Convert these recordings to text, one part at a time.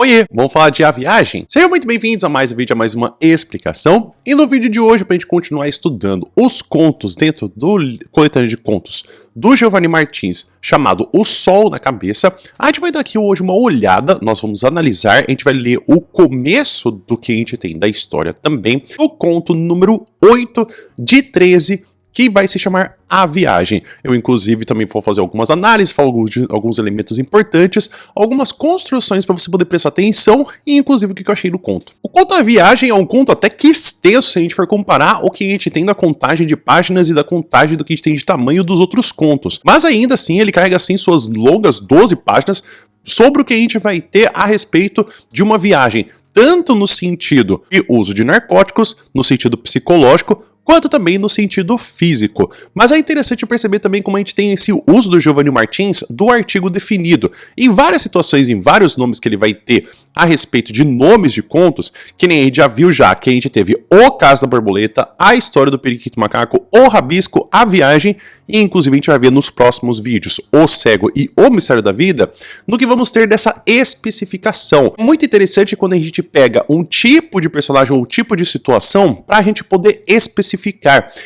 Oiê, vamos falar de A Viagem? Sejam muito bem-vindos a mais um vídeo, a mais uma explicação. E no vídeo de hoje, para a gente continuar estudando os contos dentro do coletânea de contos do Giovanni Martins, chamado O Sol na Cabeça, a gente vai dar aqui hoje uma olhada, nós vamos analisar, a gente vai ler o começo do que a gente tem da história também, o conto número 8 de 13, que vai se chamar A Viagem. Eu, inclusive, também vou fazer algumas análises, falar alguns elementos importantes, algumas construções para você poder prestar atenção e, inclusive, o que eu achei do conto. O conto A Viagem é um conto até que extenso, se a gente for comparar o que a gente tem da contagem de páginas e da contagem do que a gente tem de tamanho dos outros contos. Mas, ainda assim, ele carrega, assim, suas longas 12 páginas sobre o que a gente vai ter a respeito de uma viagem, tanto no sentido de uso de narcóticos, no sentido psicológico, quanto também no sentido físico. Mas é interessante perceber também como a gente tem esse uso do Giovanni Martins do artigo definido. Em várias situações, em vários nomes que ele vai ter a respeito de nomes de contos, que nem a gente já viu que a gente teve O Caso da Borboleta, A História do Periquito Macaco, O Rabisco, A Viagem, e inclusive a gente vai ver nos próximos vídeos O Cego e O Mistério da Vida, no que vamos ter dessa especificação. Muito interessante quando a gente pega um tipo de personagem ou um tipo de situação para a gente poder especificar.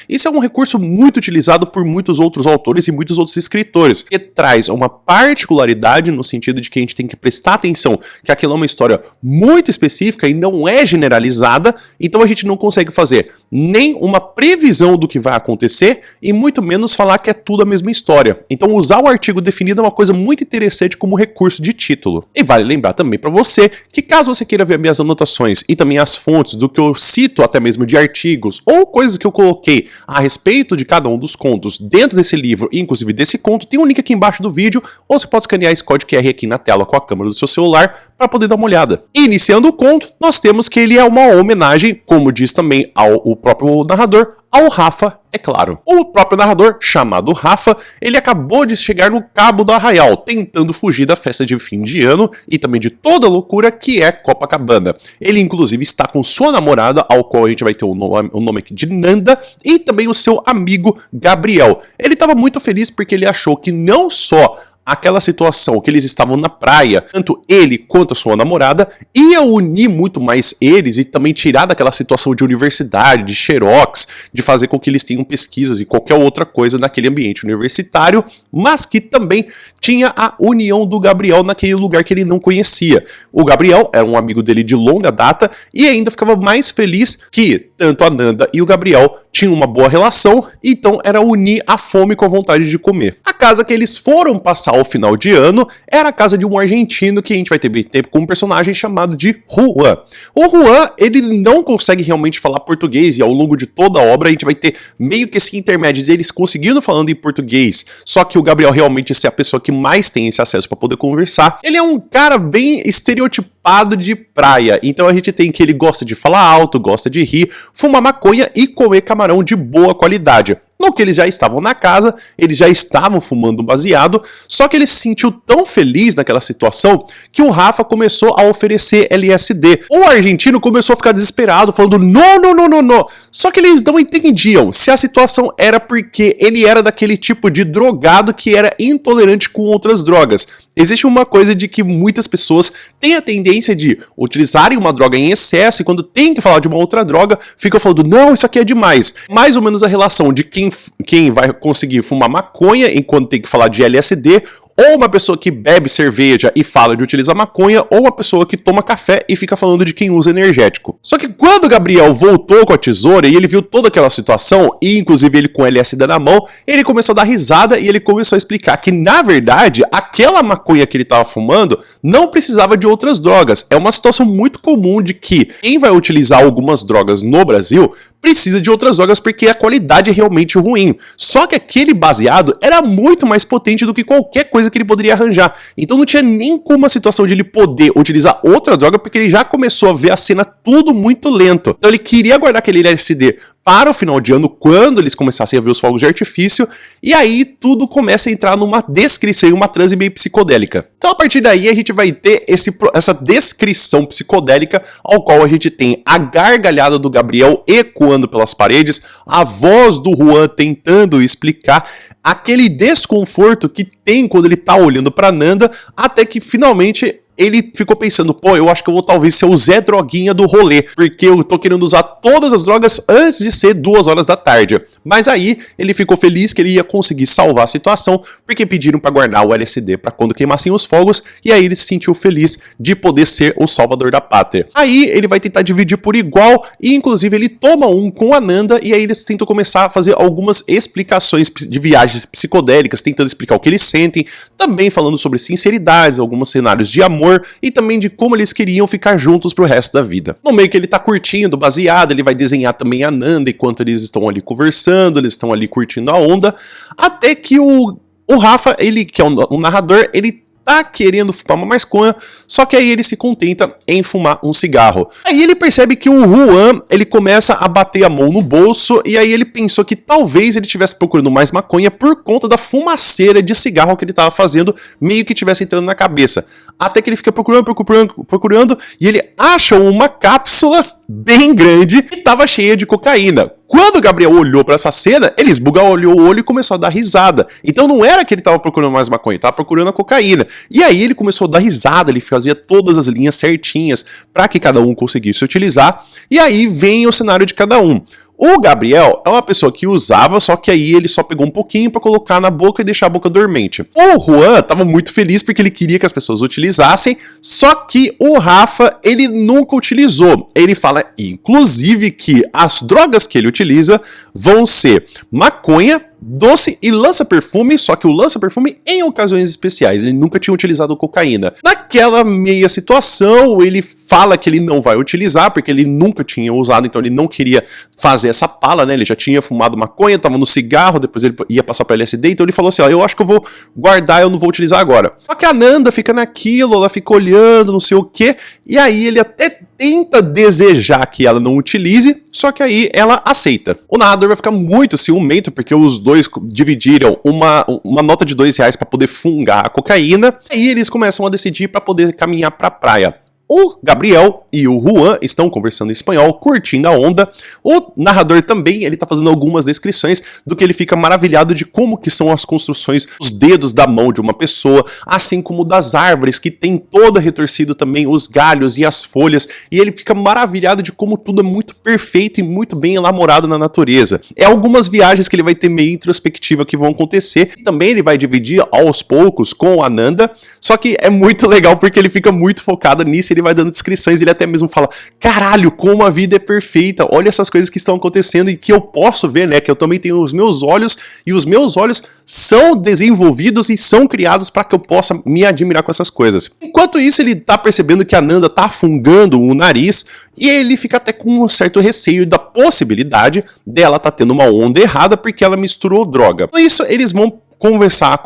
Isso é um recurso muito utilizado por muitos outros autores e muitos outros escritores, que traz uma particularidade no sentido de que a gente tem que prestar atenção que aquilo é uma história muito específica e não é generalizada, então a gente não consegue fazer nem uma previsão do que vai acontecer e muito menos falar que é tudo a mesma história. Então usar o artigo definido é uma coisa muito interessante como recurso de título. E vale lembrar também para você que caso você queira ver minhas anotações e também as fontes do que eu cito até mesmo de artigos ou coisas que eu coloquei a respeito de cada um dos contos dentro desse livro, inclusive desse conto, tem um link aqui embaixo do vídeo, ou você pode escanear esse código QR aqui na tela com a câmera do seu celular para poder dar uma olhada. Iniciando o conto, nós temos que ele é uma homenagem, como diz também o próprio narrador, ao Rafa, é claro. O próprio narrador, chamado Rafa, ele acabou de chegar no Cabo do Arraial, tentando fugir da festa de fim de ano e também de toda a loucura que é Copacabana. Ele, inclusive, está com sua namorada, ao qual a gente vai ter o nome aqui de Nanda, e também o seu amigo Gabriel. Ele estava muito feliz porque ele achou que não só aquela situação que eles estavam na praia, tanto ele quanto a sua namorada, ia unir muito mais eles e também tirar daquela situação de universidade, de xerox, de fazer com que eles tenham pesquisas e qualquer outra coisa naquele ambiente universitário, mas que também tinha a união do Gabriel naquele lugar que ele não conhecia. O Gabriel era um amigo dele de longa data e ainda ficava mais feliz que tanto a Nanda e o Gabriel tinham uma boa relação, então era unir a fome com a vontade de comer. A casa que eles foram passar ao final de ano era a casa de um argentino que a gente vai ter bem tempo com um personagem chamado de Juan. O Juan, ele não consegue realmente falar português e ao longo de toda a obra a gente vai ter meio que esse intermédio deles conseguindo falando em português, só que o Gabriel realmente é a pessoa que mais tem esse acesso para poder conversar. Ele é um cara bem estereotipado de praia, então a gente tem que ele gosta de falar alto, gosta de rir, fumar maconha e comer camarão de boa qualidade. No que eles já estavam na casa, eles já estavam fumando baseado, só que ele se sentiu tão feliz naquela situação que o Rafa começou a oferecer LSD. O argentino começou a ficar desesperado, falando não. Só que eles não entendiam se a situação era porque ele era daquele tipo de drogado que era intolerante com outras drogas. Existe uma coisa de que muitas pessoas têm a tendência de utilizarem uma droga em excesso e quando tem que falar de uma outra droga, ficam falando, não, isso aqui é demais. Mais ou menos a relação de quem vai conseguir fumar maconha enquanto tem que falar de LSD, ou uma pessoa que bebe cerveja e fala de utilizar maconha, ou uma pessoa que toma café e fica falando de quem usa energético. Só que quando o Gabriel voltou com a tesoura e ele viu toda aquela situação, e inclusive ele com LSD na mão, ele começou a dar risada e ele começou a explicar que, na verdade, aquela maconha que ele estava fumando não precisava de outras drogas. É uma situação muito comum de que quem vai utilizar algumas drogas no Brasil precisa de outras drogas porque a qualidade é realmente ruim. Só que aquele baseado era muito mais potente do que qualquer coisa que ele poderia arranjar. Então não tinha nem como a situação de ele poder utilizar outra droga porque ele já começou a ver a cena tudo muito lento. Então ele queria guardar aquele LSD para o final de ano, quando eles começassem a ver os fogos de artifício, e aí tudo começa a entrar numa descrição e uma transe meio psicodélica. Então a partir daí a gente vai ter essa descrição psicodélica, ao qual a gente tem a gargalhada do Gabriel ecoando pelas paredes, a voz do Juan tentando explicar, aquele desconforto que tem quando ele tá olhando pra Nanda, até que finalmente ele ficou pensando, pô, eu acho que eu vou talvez ser o Zé Droguinha do rolê, porque eu tô querendo usar todas as drogas antes de ser 2 horas da tarde. Mas aí ele ficou feliz que ele ia conseguir salvar a situação, porque pediram pra guardar o LSD pra quando queimassem os fogos, e aí ele se sentiu feliz de poder ser o salvador da pátria. Aí ele vai tentar dividir por igual, e inclusive ele toma um com a Nanda, e aí eles tentam começar a fazer algumas explicações de viagens psicodélicas, tentando explicar o que eles sentem, também falando sobre sinceridades, alguns cenários de amor, e também de como eles queriam ficar juntos pro resto da vida. No meio que ele tá curtindo, baseado, ele vai desenhar também a Nanda enquanto eles estão ali conversando, eles estão ali curtindo a onda, até que o Rafa, ele que é o narrador, ele tá querendo fumar uma maconha, só que aí ele se contenta em fumar um cigarro. Aí ele percebe que o Juan, ele começa a bater a mão no bolso, e aí ele pensou que talvez ele estivesse procurando mais maconha por conta da fumaceira de cigarro que ele tava fazendo, meio que tivesse entrando na cabeça. Até que ele fica procurando, e ele acha uma cápsula bem grande que estava cheia de cocaína. Quando o Gabriel olhou para essa cena, ele esbugalhou o olho e começou a dar risada. Então não era que ele estava procurando mais maconha, ele estava procurando a cocaína. E aí ele começou a dar risada, ele fazia todas as linhas certinhas para que cada um conseguisse utilizar. E aí vem o cenário de cada um. O Gabriel é uma pessoa que usava, só que aí ele só pegou um pouquinho pra colocar na boca e deixar a boca dormente. O Juan tava muito feliz porque ele queria que as pessoas utilizassem, só que o Rafa, ele nunca utilizou. Ele fala, inclusive, que as drogas que ele utiliza vão ser maconha, doce e lança-perfume, só que o lança-perfume em ocasiões especiais. Ele nunca tinha utilizado cocaína. Naquela meia situação, ele fala que ele não vai utilizar, porque ele nunca tinha usado, então ele não queria fazer essa pala, né? Ele já tinha fumado maconha, tava no cigarro, depois ele ia passar para LSD, então ele falou assim, ó, eu acho que eu vou guardar, eu não vou utilizar agora. Só que a Nanda fica naquilo, ela fica olhando, não sei o quê, e aí ele até tenta desejar que ela não utilize, só que aí ela aceita. O narrador vai ficar muito ciumento, porque os dois dividiram uma nota de R$2 para poder fungar a cocaína, e aí eles começam a decidir para poder caminhar para a praia. O Gabriel e o Juan estão conversando em espanhol, curtindo a onda. O narrador também, ele tá fazendo algumas descrições do que ele fica maravilhado de como que são as construções, os dedos da mão de uma pessoa, assim como das árvores, que tem toda retorcido também os galhos e as folhas, e ele fica maravilhado de como tudo é muito perfeito e muito bem elaborado na natureza. É algumas viagens que ele vai ter meio introspectiva que vão acontecer, e também ele vai dividir aos poucos com a Nanda, só que é muito legal porque ele fica muito focado nisso, ele vai dando descrições, ele até mesmo fala, caralho, como a vida é perfeita, olha essas coisas que estão acontecendo e que eu posso ver, né, que eu também tenho os meus olhos, e os meus olhos são desenvolvidos e são criados para que eu possa me admirar com essas coisas. Enquanto isso, ele tá percebendo que a Nanda tá afungando o nariz, e ele fica até com um certo receio da possibilidade dela tá tendo uma onda errada porque ela misturou droga. Por isso, eles vão conversar,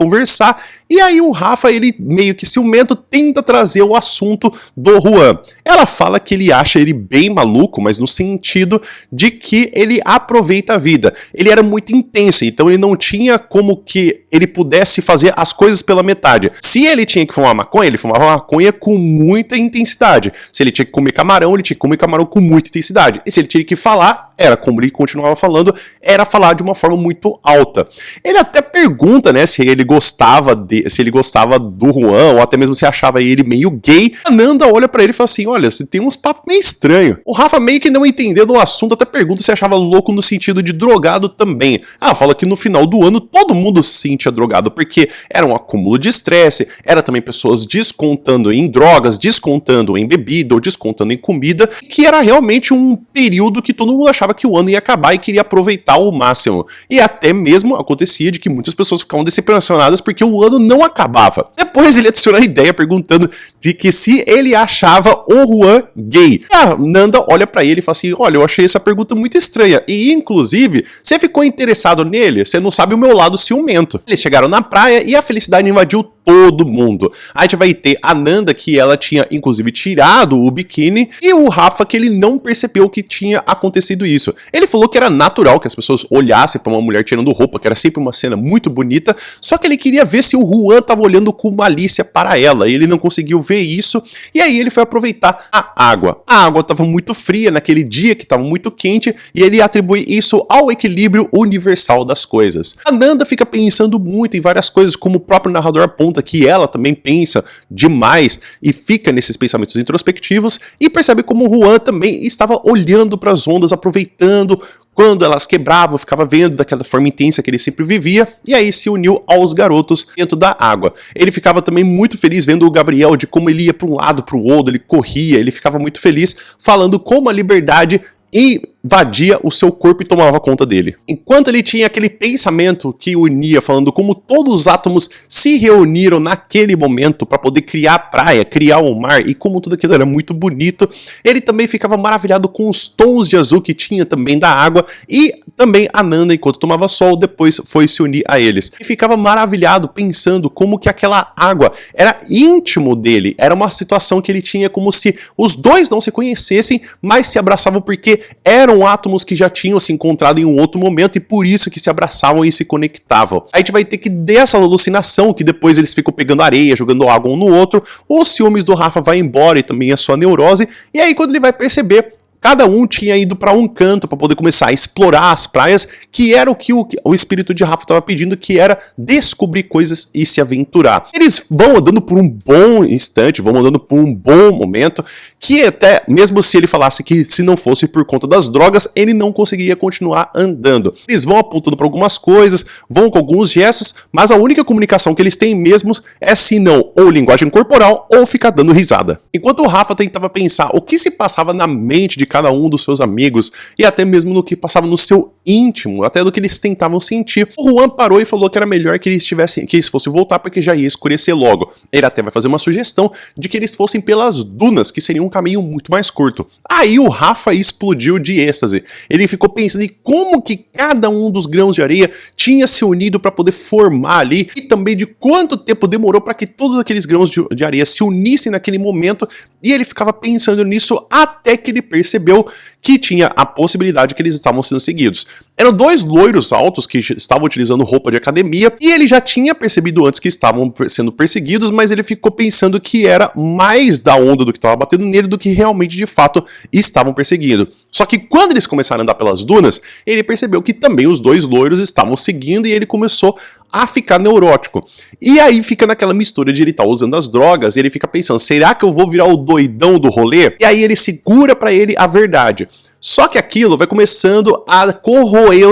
e aí o Rafa, ele meio que ciumento, tenta trazer o assunto do Juan. Ela fala que ele acha ele bem maluco, mas no sentido de que ele aproveita a vida. Ele era muito intenso, então ele não tinha como que ele pudesse fazer as coisas pela metade. Se ele tinha que fumar maconha, ele fumava maconha com muita intensidade. Se ele tinha que comer camarão, ele tinha que comer camarão com muita intensidade. E se ele tinha que falar, era como ele continuava falando, era falar de uma forma muito alta. Ele até pergunta, né, se ele gostava do Juan, ou até mesmo se achava ele meio gay. A Nanda olha pra ele e fala assim, olha, você tem uns papos meio estranhos. O Rafa, meio que não entendendo o assunto, até pergunta se achava louco no sentido de drogado também. Fala que no final do ano todo mundo se sentia drogado, porque era um acúmulo de estresse, era também pessoas descontando em drogas, descontando em bebida, ou descontando em comida, que era realmente um período que todo mundo achava que o ano ia acabar e queria aproveitar ao máximo. E até mesmo acontecia de que muitas pessoas ficavam decepcionadas porque o ano não acabava. Depois ele adiciona a ideia perguntando de que se ele achava o Juan gay. E a Nanda olha pra ele e fala assim, olha, eu achei essa pergunta muito estranha. E inclusive, você ficou interessado nele? Você não sabe o meu lado ciumento. Eles chegaram na praia e a felicidade invadiu todo mundo. A gente vai ter a Nanda, que ela tinha inclusive tirado o biquíni, e o Rafa, que ele não percebeu que tinha acontecido isso. Ele falou que era natural que as pessoas olhassem pra uma mulher tirando roupa, que era sempre uma cena muito bonita, só que ele queria ver se o Juan tava olhando com malícia para ela, e ele não conseguiu ver isso, e aí ele foi aproveitar a água. A água tava muito fria naquele dia, que tava muito quente, e ele atribui isso ao equilíbrio universal das coisas. A Nanda fica pensando muito em várias coisas, como o próprio narrador aponta conta que ela também pensa demais e fica nesses pensamentos introspectivos e percebe como o Juan também estava olhando para as ondas, aproveitando quando elas quebravam, ficava vendo daquela forma intensa que ele sempre vivia, e aí se uniu aos garotos dentro da água. Ele ficava também muito feliz vendo o Gabriel, de como ele ia para um lado, para o outro, ele corria, ele ficava muito feliz, falando como a liberdade invadia o seu corpo e tomava conta dele. Enquanto ele tinha aquele pensamento que unia, falando como todos os átomos se reuniram naquele momento para poder criar a praia, criar o mar, e como tudo aquilo era muito bonito, ele também ficava maravilhado com os tons de azul que tinha também da água, e também a Nanda, enquanto tomava sol, depois foi se unir a eles. E ficava maravilhado pensando como que aquela água era íntimo dele, era uma situação que ele tinha como se os dois não se conhecessem, mas se abraçavam porque eram átomos que já tinham se encontrado em um outro momento e por isso que se abraçavam e se conectavam. A gente vai ter que dessa alucinação, que depois eles ficam pegando areia, jogando água um no outro, os ciúmes do Rafa vai embora e também a sua neurose, e aí quando ele vai perceber, cada um tinha ido para um canto para poder começar a explorar as praias, que era o que o espírito de Rafa estava pedindo, que era descobrir coisas e se aventurar. Eles vão andando por um bom instante, vão andando por um bom momento, que até, mesmo se ele falasse que se não fosse por conta das drogas, ele não conseguiria continuar andando. Eles vão apontando para algumas coisas, vão com alguns gestos, mas a única comunicação que eles têm mesmos é, se não, ou linguagem corporal, ou ficar dando risada. Enquanto o Rafa tentava pensar o que se passava na mente de cada um dos seus amigos, e até mesmo no que passava no seu íntimo, até do que eles tentavam sentir, o Juan parou e falou que era melhor que eles fossem voltar porque já ia escurecer logo. Ele até vai fazer uma sugestão de que eles fossem pelas dunas, que seria um caminho muito mais curto. Aí o Rafa explodiu de êxtase. Ele ficou pensando em como que cada um dos grãos de areia tinha se unido para poder formar ali, e também de quanto tempo demorou para que todos aqueles grãos de areia se unissem naquele momento, e ele ficava pensando nisso até que ele percebeu que tinha a possibilidade que eles estavam sendo seguidos. Eram dois loiros altos que estavam utilizando roupa de academia, e ele já tinha percebido antes que estavam sendo perseguidos, mas ele ficou pensando que era mais da onda do que estava batendo nele do que realmente de fato estavam perseguindo. Só que quando eles começaram a andar pelas dunas, ele percebeu que também os dois loiros estavam seguindo, e ele começou a ficar neurótico. E aí fica naquela mistura de ele estar usando as drogas, e ele fica pensando, será que eu vou virar o doidão do rolê? E aí ele segura pra ele a verdade. Só que aquilo vai começando a corroer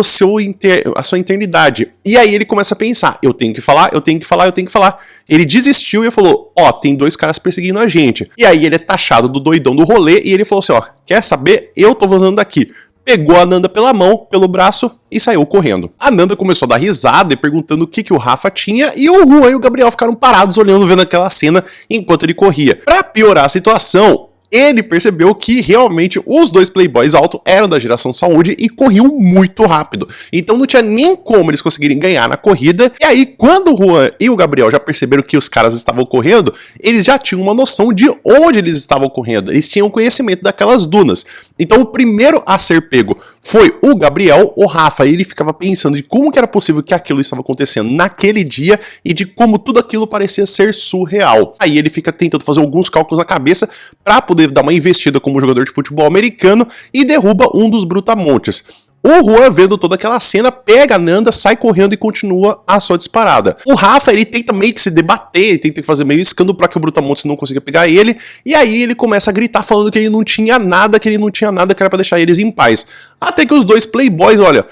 a sua eternidade. E aí ele começa a pensar, eu tenho que falar, eu tenho que falar, eu tenho que falar. Ele desistiu e falou, tem dois caras perseguindo a gente. E aí ele é taxado do doidão do rolê, e ele falou assim, quer saber? Eu tô vazando daqui. Pegou a Nanda pela mão, pelo braço e saiu correndo. A Nanda começou a dar risada e perguntando o que o Rafa tinha, e o Juan e o Gabriel ficaram parados olhando, vendo aquela cena enquanto ele corria. Pra piorar a situação, ele percebeu que realmente os dois playboys altos eram da geração saúde e corriam muito rápido. Então não tinha nem como eles conseguirem ganhar na corrida. E aí, quando o Juan e o Gabriel já perceberam que os caras estavam correndo, eles já tinham uma noção de onde eles estavam correndo. Eles tinham conhecimento daquelas dunas. Então o primeiro a ser pego foi o Gabriel. O Rafa, ele ficava pensando de como que era possível que aquilo estava acontecendo naquele dia e de como tudo aquilo parecia ser surreal. Aí ele fica tentando fazer alguns cálculos na cabeça para poder dar uma investida como jogador de futebol americano e derruba um dos brutamontes. O Juan, vendo toda aquela cena, pega a Nanda, sai correndo e continua a sua disparada. O Rafa, ele tenta meio que se debater, ele tenta fazer meio escândalo para que o Brutamontes não consiga pegar ele, e aí ele começa a gritar falando que ele não tinha nada, que era pra deixar eles em paz. Até que os dois playboys, olha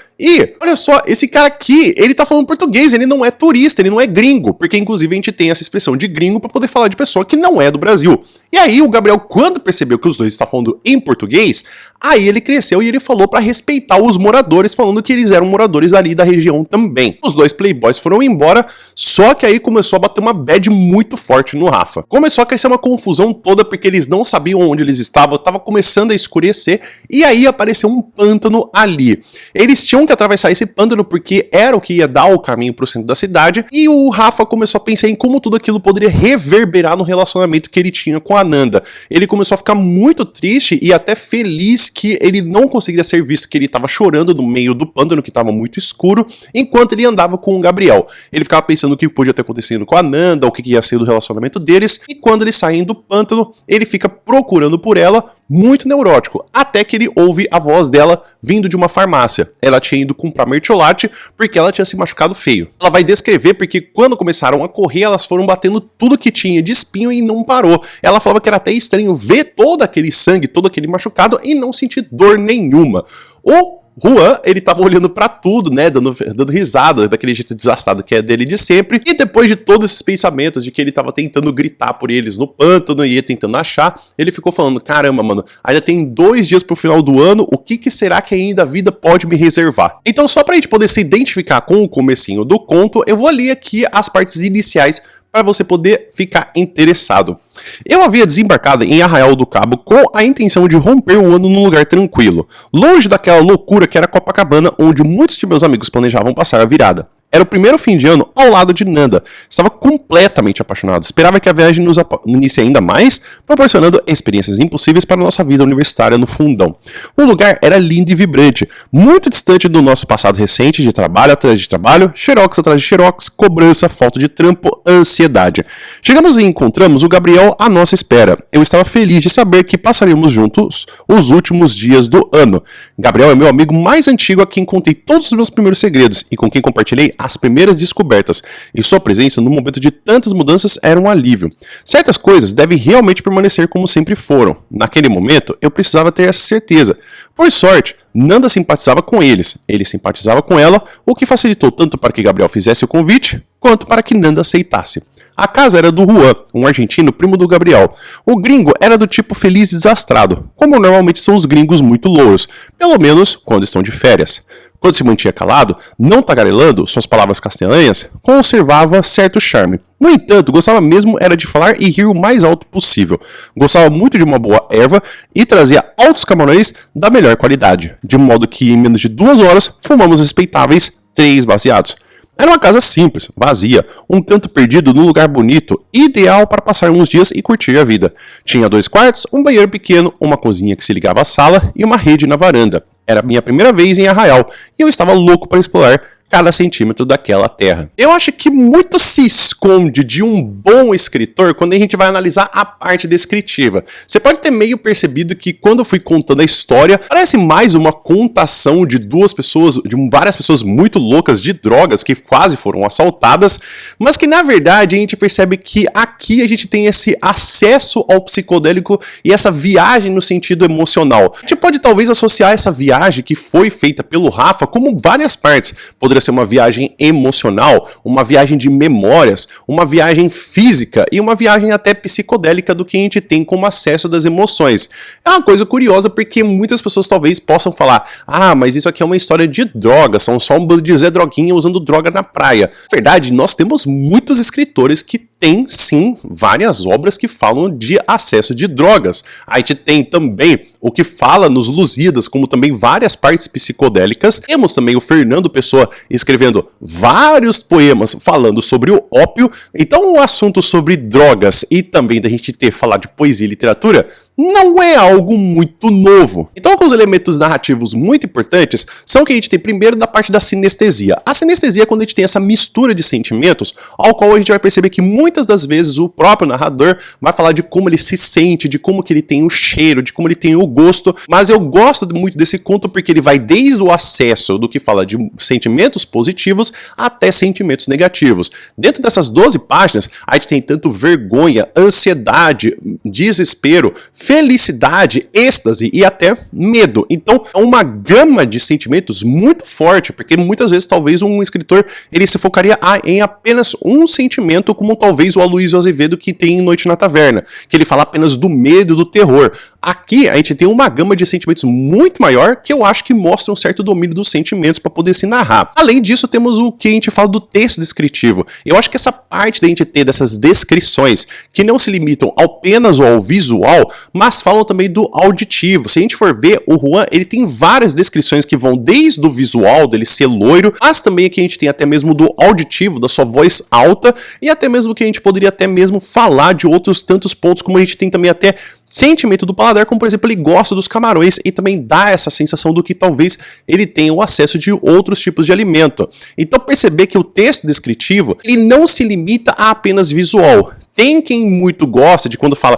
só, esse cara aqui, ele tá falando português, ele não é turista, ele não é gringo, porque inclusive a gente tem essa expressão de gringo pra poder falar de pessoa que não é do Brasil. E aí o Gabriel, quando percebeu que os dois estavam falando em português, aí ele cresceu e ele falou pra respeitar os moradores, falando que eles eram moradores ali da região também. Os dois playboys foram embora, só que aí começou a bater uma bad muito forte no Rafa. Começou a crescer uma confusão toda, porque eles não sabiam onde eles estavam, tava começando a escurecer, e aí apareceu um pântano ali. Eles tinham que atravessar esse pântano porque era o que ia dar o caminho pro centro da cidade, e o Rafa começou a pensar em como tudo aquilo poderia reverberar no relacionamento que ele tinha com a Nanda. Ele começou a ficar muito triste e até feliz que ele não conseguiria ser visto, que ele estava chorando no meio do pântano, que estava muito escuro, enquanto ele andava com o Gabriel. Ele ficava pensando o que podia ter acontecido com a Nanda, o que ia ser do relacionamento deles, e quando eles saem do pântano, ele fica procurando por ela, muito neurótico, até que ele ouve a voz dela vindo de uma farmácia. Ela tinha ido comprar mertiolate porque ela tinha se machucado feio. Ela vai descrever porque quando começaram a correr, elas foram batendo tudo que tinha de espinho e não parou. Ela falava que era até estranho ver todo aquele sangue, todo aquele machucado e não sentir dor nenhuma. O Juan, ele tava olhando pra tudo, né, dando risada, daquele jeito desastrado que é dele de sempre, e depois de todos esses pensamentos de que ele tava tentando gritar por eles no pântano e ia tentando achar, ele ficou falando, caramba, mano, ainda tem 2 dias pro final do ano, o que será que ainda a vida pode me reservar? Então, só pra gente poder se identificar com o comecinho do conto, eu vou ler aqui as partes iniciais para você poder ficar interessado. Eu havia desembarcado em Arraial do Cabo com a intenção de romper o ano num lugar tranquilo, longe daquela loucura que era Copacabana, onde muitos de meus amigos planejavam passar a virada. Era o primeiro fim de ano ao lado de Nanda. Estava completamente apaixonado. Esperava que a viagem nos inicie ainda mais, proporcionando experiências impossíveis para a nossa vida universitária no fundão. O lugar era lindo e vibrante, muito distante do nosso passado recente de trabalho atrás de trabalho, xerox atrás de xerox, cobrança, falta de trampo, ansiedade. Chegamos e encontramos o Gabriel à nossa espera. Eu estava feliz de saber que passaríamos juntos os últimos dias do ano. Gabriel é meu amigo mais antigo a quem contei todos os meus primeiros segredos e com quem compartilhei as primeiras descobertas, e sua presença no momento de tantas mudanças era um alívio. Certas coisas devem realmente permanecer como sempre foram. Naquele momento, eu precisava ter essa certeza. Por sorte, Nanda simpatizava com eles, ele simpatizava com ela, o que facilitou tanto para que Gabriel fizesse o convite, quanto para que Nanda aceitasse. A casa era do Juan, um argentino primo do Gabriel. O gringo era do tipo feliz e desastrado, como normalmente são os gringos muito louros, pelo menos quando estão de férias. Quando se mantinha calado, não tagarelando suas palavras castellanhas, conservava certo charme. No entanto, gostava mesmo era de falar e rir o mais alto possível. Gostava muito de uma boa erva e trazia altos camarões da melhor qualidade, de modo que em menos de 2 horas fumamos respeitáveis 3 baseados. Era uma casa simples, vazia, um canto perdido num lugar bonito, ideal para passar uns dias e curtir a vida. Tinha 2 quartos, um banheiro pequeno, uma cozinha que se ligava à sala e uma rede na varanda. Era a minha primeira vez em Arraial e eu estava louco para explorar cada centímetro daquela terra. Eu acho que muito se esconde de um bom escritor quando a gente vai analisar a parte descritiva. Você pode ter meio percebido que quando eu fui contando a história, parece mais uma contação de 2 pessoas, de várias pessoas muito loucas de drogas que quase foram assaltadas, mas que na verdade a gente percebe que aqui a gente tem esse acesso ao psicodélico e essa viagem no sentido emocional. A gente pode talvez associar essa viagem que foi feita pelo Rafa como várias partes. Poderia ser uma viagem emocional, uma viagem de memórias, uma viagem física e uma viagem até psicodélica do que a gente tem como acesso das emoções. É uma coisa curiosa porque muitas pessoas talvez possam falar, mas isso aqui é uma história de droga, são só um bando de Zé Droguinha usando droga na praia. Na verdade, nós temos muitos escritores que têm sim várias obras que falam de acesso de drogas. A gente tem também o que fala nos Lusíadas, como também várias partes psicodélicas. Temos também o Fernando Pessoa escrevendo vários poemas falando sobre o ópio. Então o assunto sobre drogas e também da gente falar de poesia e literatura não é algo muito novo. Então, alguns elementos narrativos muito importantes são que a gente tem primeiro da parte da sinestesia. A sinestesia é quando a gente tem essa mistura de sentimentos, ao qual a gente vai perceber que muitas das vezes o próprio narrador vai falar de como ele se sente, de como que ele tem o cheiro, de como ele tem o gosto, mas eu gosto muito desse conto porque ele vai desde o acesso do que fala de sentimentos positivos até sentimentos negativos. Dentro dessas 12 páginas, a gente tem tanto vergonha, ansiedade, desespero, felicidade, êxtase e até medo. Então, é uma gama de sentimentos muito forte, porque muitas vezes talvez um escritor ele se focaria em apenas um sentimento, como talvez o Aloysio Azevedo que tem em Noite na Taverna, que ele fala apenas do medo, do terror. Aqui a gente tem uma gama de sentimentos muito maior que eu acho que mostra um certo domínio dos sentimentos para poder se narrar. Além disso, temos o que a gente fala do texto descritivo. Eu acho que essa parte da gente ter dessas descrições que não se limitam apenas ao visual, mas falam também do auditivo. Se a gente for ver, o Juan ele tem várias descrições que vão desde o visual dele ser loiro, mas também aqui a gente tem até mesmo do auditivo, da sua voz alta, e até mesmo que a gente poderia até mesmo falar de outros tantos pontos, como a gente tem também até sentimento do paladar, como por exemplo ele gosta dos camarões e também dá essa sensação do que talvez ele tenha o acesso de outros tipos de alimento. Então perceber que o texto descritivo ele não se limita a apenas visual. Tem quem muito gosta de quando fala,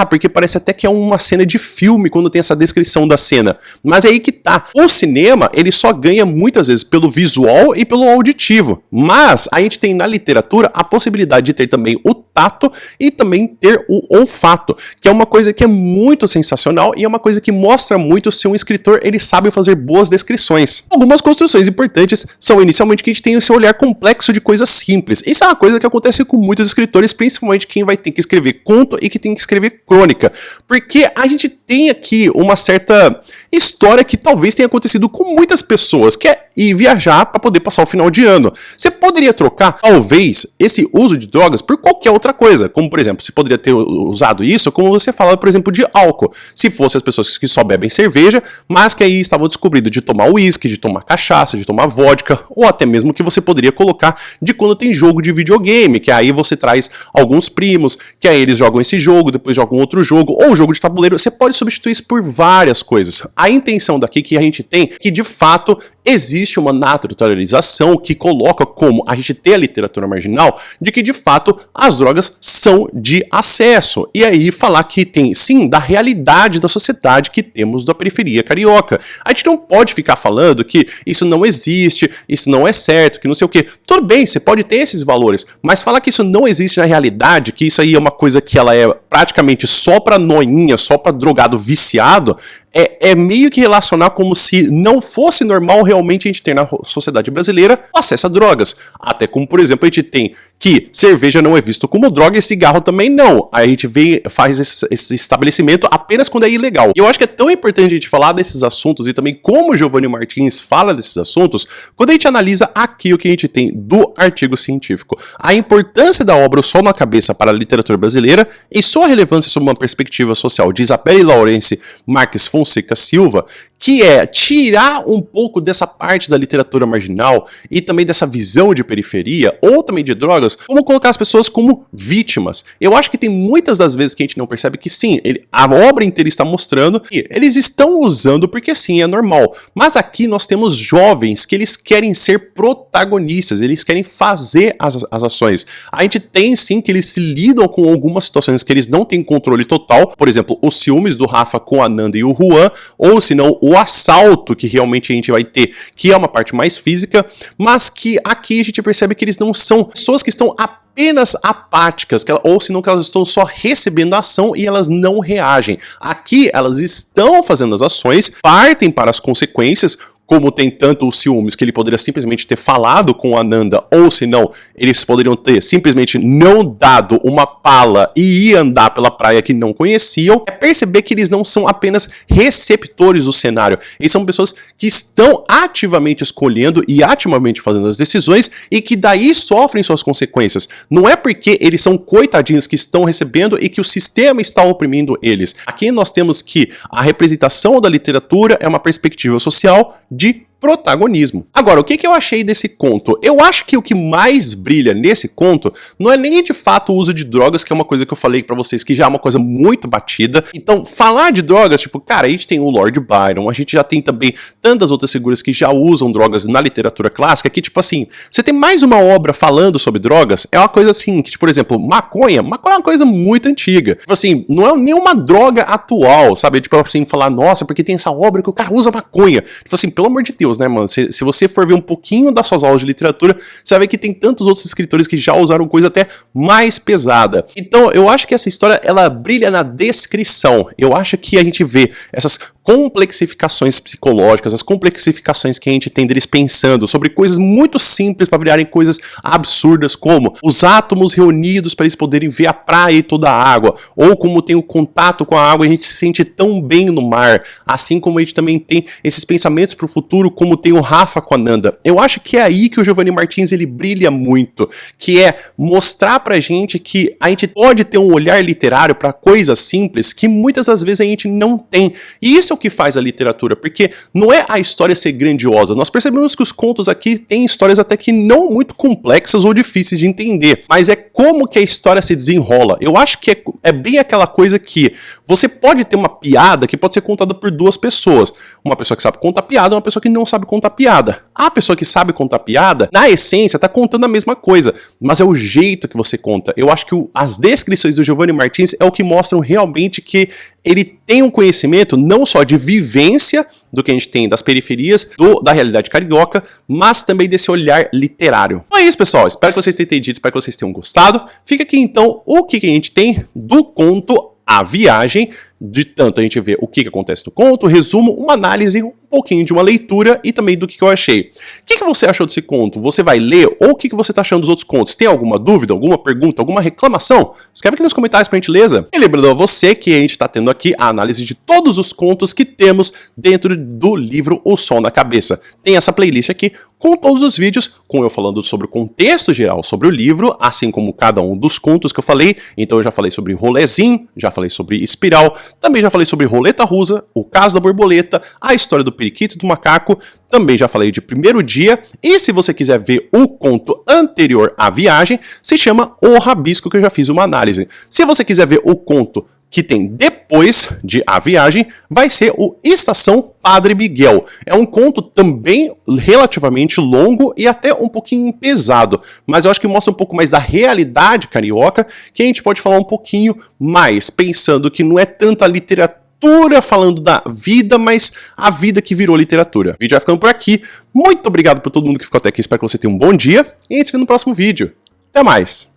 porque parece até que é uma cena de filme quando tem essa descrição da cena. Mas é aí que tá. O cinema, ele só ganha muitas vezes pelo visual e pelo auditivo. Mas a gente tem na literatura a possibilidade de ter também o tato e também ter o olfato, que é uma coisa que é muito sensacional e é uma coisa que mostra muito se um escritor ele sabe fazer boas descrições. Algumas construções importantes são inicialmente que a gente tem esse olhar complexo de coisas simples. Isso é uma coisa que acontece com muitos escritores, principalmente quem vai ter que escrever conto e que tem que escrever crônica, porque a gente tem aqui uma certa história que talvez tenha acontecido com muitas pessoas, que é ir viajar para poder passar o final de ano. Você poderia trocar, talvez, esse uso de drogas por qualquer outra coisa, como por exemplo, você poderia ter usado isso, como você fala, por exemplo, de álcool. Se fossem as pessoas que só bebem cerveja, mas que aí estavam descobrindo de tomar uísque, de tomar cachaça, de tomar vodka, ou até mesmo que você poderia colocar de quando tem jogo de videogame, que aí você traz alguns primos, que aí eles jogam esse jogo, depois jogam outro jogo, ou jogo de tabuleiro, você pode substituir isso por várias coisas. A intenção daqui que a gente tem, que de fato existe uma naturalização que coloca como a gente tem a literatura marginal, de que de fato as drogas são de acesso. E aí falar que tem, sim, da realidade da sociedade que temos da periferia carioca. A gente não pode ficar falando que isso não existe, isso não é certo, que não sei o quê. Tudo bem, você pode ter esses valores, mas falar que isso não existe na realidade, que isso aí é uma coisa que ela é praticamente só pra noinha, só pra drogado viciado, é meio que relacionar como se não fosse normal realmente a gente ter na sociedade brasileira acesso a drogas. Até como, por exemplo, a gente tem que cerveja não é visto como droga e cigarro também não. Aí a gente faz esse estabelecimento apenas quando é ilegal. E eu acho que é tão importante a gente falar desses assuntos e também como o Giovanni Martins fala desses assuntos, quando a gente analisa aqui o que a gente tem do artigo científico. A importância da obra O Sol na Cabeça para a literatura brasileira e sua relevância sob uma perspectiva social de Isabelle Laurence Marques Fonseca Silva, que é tirar um pouco dessa parte da literatura marginal e também dessa visão de periferia, ou também de drogas, como colocar as pessoas como vítimas. Eu acho que tem muitas das vezes que a gente não percebe que sim, a obra inteira está mostrando que eles estão usando porque sim, é normal. Mas aqui nós temos jovens que eles querem ser protagonistas, eles querem fazer as ações. A gente tem sim que eles se lidam com algumas situações que eles não têm controle total, por exemplo, os ciúmes do Rafa com a Nanda e o Juan, ou se não, o assalto que realmente a gente vai ter, que é uma parte mais física, mas que aqui a gente percebe que eles não são pessoas que estão apenas apáticas, ou senão que elas estão só recebendo a ação e elas não reagem. Aqui elas estão fazendo as ações, partem para as consequências, como tem tanto os ciúmes que ele poderia simplesmente ter falado com a Nanda, ou se não, eles poderiam ter simplesmente não dado uma pala e ir andar pela praia que não conheciam, é perceber que eles não são apenas receptores do cenário, eles são pessoas que estão ativamente escolhendo e ativamente fazendo as decisões e que daí sofrem suas consequências. Não é porque eles são coitadinhos que estão recebendo e que o sistema está oprimindo eles. Aqui nós temos que a representação da literatura é uma perspectiva social de protagonismo. Agora, o que eu achei desse conto? Eu acho que o que mais brilha nesse conto não é nem de fato o uso de drogas, que é uma coisa que eu falei pra vocês que já é uma coisa muito batida. Então, falar de drogas, tipo, cara, a gente tem o Lord Byron, a gente já tem também tantas outras figuras que já usam drogas na literatura clássica, que tipo assim, você tem mais uma obra falando sobre drogas, é uma coisa assim, que tipo, por exemplo, maconha é uma coisa muito antiga. Tipo assim, não é nenhuma droga atual, sabe? Tipo assim, falar, nossa, porque tem essa obra que o cara usa maconha. Tipo assim, pelo amor de Deus, né, mano? Se você for ver um pouquinho das suas aulas de literatura, você vai ver que tem tantos outros escritores que já usaram coisa até mais pesada. Então, eu acho que essa história, ela brilha na descrição. Eu acho que a gente vê essas complexificações psicológicas, as complexificações que a gente tem deles pensando sobre coisas muito simples para virarem coisas absurdas, como os átomos reunidos para eles poderem ver a praia e toda a água, ou como tem o contato com a água e a gente se sente tão bem no mar, assim como a gente também tem esses pensamentos para o futuro, como tem o Rafa com a Nanda. Eu acho que é aí que o Giovanni Martins ele brilha muito, que é mostrar pra gente que a gente pode ter um olhar literário para coisas simples que muitas das vezes a gente não tem. E isso é é o que faz a literatura, porque não é a história ser grandiosa. Nós percebemos que os contos aqui têm histórias até que não muito complexas ou difíceis de entender, mas é como que a história se desenrola. Eu acho que é bem aquela coisa que você pode ter uma piada que pode ser contada por duas pessoas. Uma pessoa que sabe contar piada e uma pessoa que não sabe contar piada. A pessoa que sabe contar piada, na essência, tá contando a mesma coisa, mas é o jeito que você conta. Eu acho que as descrições do Giovanni Martins é o que mostram realmente que ele tem um conhecimento não só de vivência do que a gente tem das periferias da realidade carioca, mas também desse olhar literário. Então é isso, pessoal. Espero que vocês tenham entendido, espero que vocês tenham gostado. Fica aqui então o que a gente tem do conto A Viagem. De tanto a gente vê o que acontece no conto, resumo, uma análise, um pouquinho de uma leitura e também do que eu achei. O que você achou desse conto? Você vai ler ou o que você está achando dos outros contos? Tem alguma dúvida, alguma pergunta, alguma reclamação? Escreve aqui nos comentários pra gentileza. E lembrando a você que a gente está tendo aqui a análise de todos os contos que temos dentro do livro O Som na Cabeça. Tem essa playlist aqui com todos os vídeos, com eu falando sobre o contexto geral sobre o livro, assim como cada um dos contos que eu falei. Então eu já falei sobre Rolezinho, já falei sobre Espiral, também já falei sobre Roleta Russa, o caso da borboleta, a história do periquito e do macaco, também já falei de Primeiro Dia, e se você quiser ver o conto anterior à viagem, se chama O Rabisco, que eu já fiz uma análise. Se você quiser ver o conto que tem depois de A Viagem, vai ser o Estação Padre Miguel. É um conto também relativamente longo e até um pouquinho pesado, mas eu acho que mostra um pouco mais da realidade carioca, que a gente pode falar um pouquinho mais, pensando que não é tanta literatura falando da vida, mas a vida que virou literatura. O vídeo vai ficando por aqui. Muito obrigado por todo mundo que ficou até aqui, espero que você tenha um bom dia, e a gente se vê no próximo vídeo. Até mais!